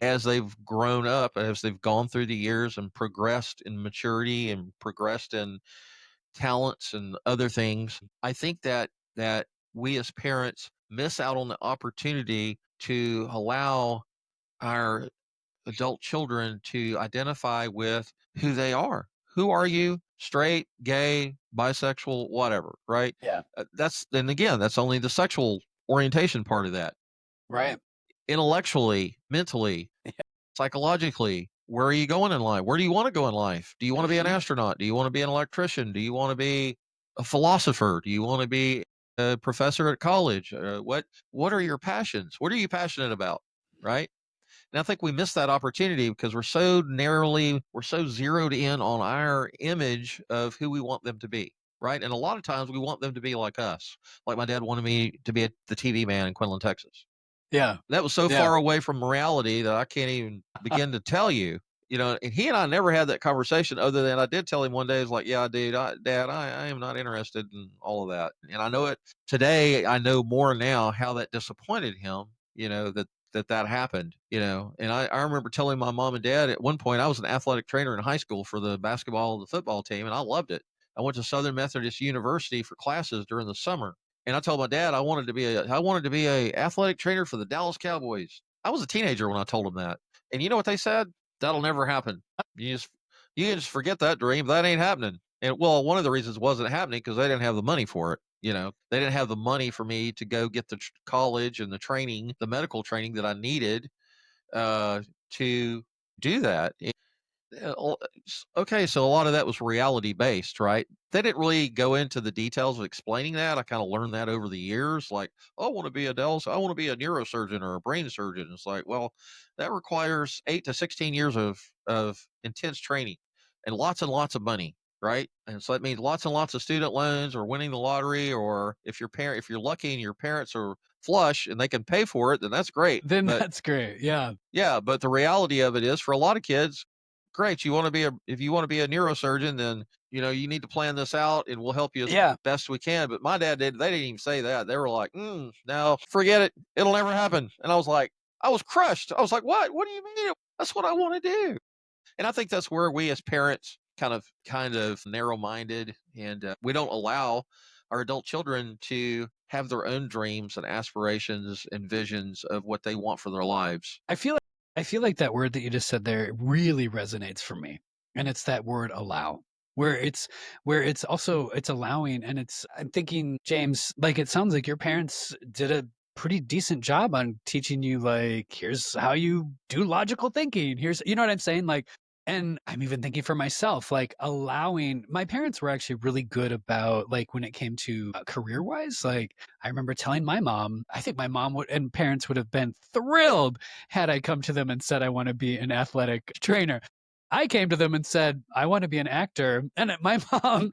as they've grown up, as they've gone through the years and progressed in maturity and progressed in talents and other things, I think that we as parents miss out on the opportunity to allow our adult children to identify with who they are. Who are you? Straight, gay, bisexual, whatever, right? Yeah. Then again, that's only the sexual orientation part of that. Right. Intellectually, mentally, psychologically, where are you going in life? Where do you want to go in life? Do you want to be an Mhm. astronaut? Do you want to be an electrician? Do you want to be a philosopher? Do you want to be a professor at college? What are your passions? What are you passionate about? Right? And I think we miss that opportunity because we're so zeroed in on our image of who we want them to be. Right. And a lot of times we want them to be like us. Like my dad wanted me to be the TV man in Quinlan, Texas. Yeah. That was so Yeah. far away from reality that I can't even begin to tell you. And he and I never had that conversation other than I did tell him one day, it's like, yeah, dude, Dad, I am not interested in all of that. And I know it today. I know more now how that disappointed him, that happened, and I remember telling my mom and dad at one point, I was an athletic trainer in high school for the basketball and the football team, and I loved it. I went to Southern Methodist University for classes during the summer. And I told my dad I wanted to be a athletic trainer for the Dallas Cowboys. I was a teenager when I told him that. And you know what they said? That'll never happen. You just you can just forget that dream. That ain't happening. And well, one of the reasons it wasn't happening because they didn't have the money for it. They didn't have the money for me to go get the college and the training, the medical training that I needed to do that. Okay, so a lot of that was reality based, right? They didn't really go into the details of explaining that. I kind of learned that over the years. Like, oh, I want to be a neurosurgeon or a brain surgeon. It's like, well, that requires 8 to 16 years of intense training and lots of money, right? And so that means lots and lots of student loans or winning the lottery, or if you're lucky and your parents are flush and they can pay for it, then that's great. Then But that's great. Yeah. yeah, but the reality of it is for a lot of kids, great, if you want to be a neurosurgeon, then you need to plan this out and we'll help you as Yeah. best we can. But my dad they didn't even say that. They were like, no, forget it. It'll never happen. And I was crushed. I was like, what? What do you mean? That's what I want to do. And I think that's where we as parents kind of narrow-minded, and we don't allow our adult children to have their own dreams and aspirations and visions of what they want for their lives. I feel like that word that you just said there really resonates for me. And it's that word allow. Where it's also it's allowing, and I'm thinking, James, like it sounds like your parents did a pretty decent job on teaching you, like, here's how you do logical thinking. Here's, you know what I'm saying? Like, and I'm even thinking for myself, like allowing, my parents were actually really good about, like, when it came to career wise, like I remember telling my mom, I think my mom would, and parents would have been thrilled had I come to them and said, I want to be an athletic trainer. I came to them and said, I want to be an actor. And my mom,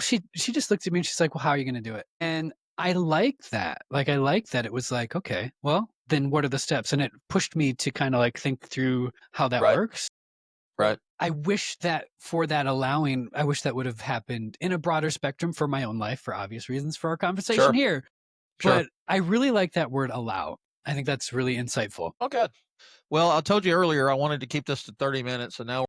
she just looked at me and she's like, well, how are you going to do it? And I like that. Like, I like that it was like, okay, well, then what are the steps? And it pushed me to kind of like think through how that Right. works. But Right. I wish that for that allowing, I wish that would have happened in a broader spectrum for my own life, for obvious reasons for our conversation Sure. here. Sure. But I really like that word allow. I think that's really insightful. Okay. Well, I told you earlier I wanted to keep this to 30 minutes, and now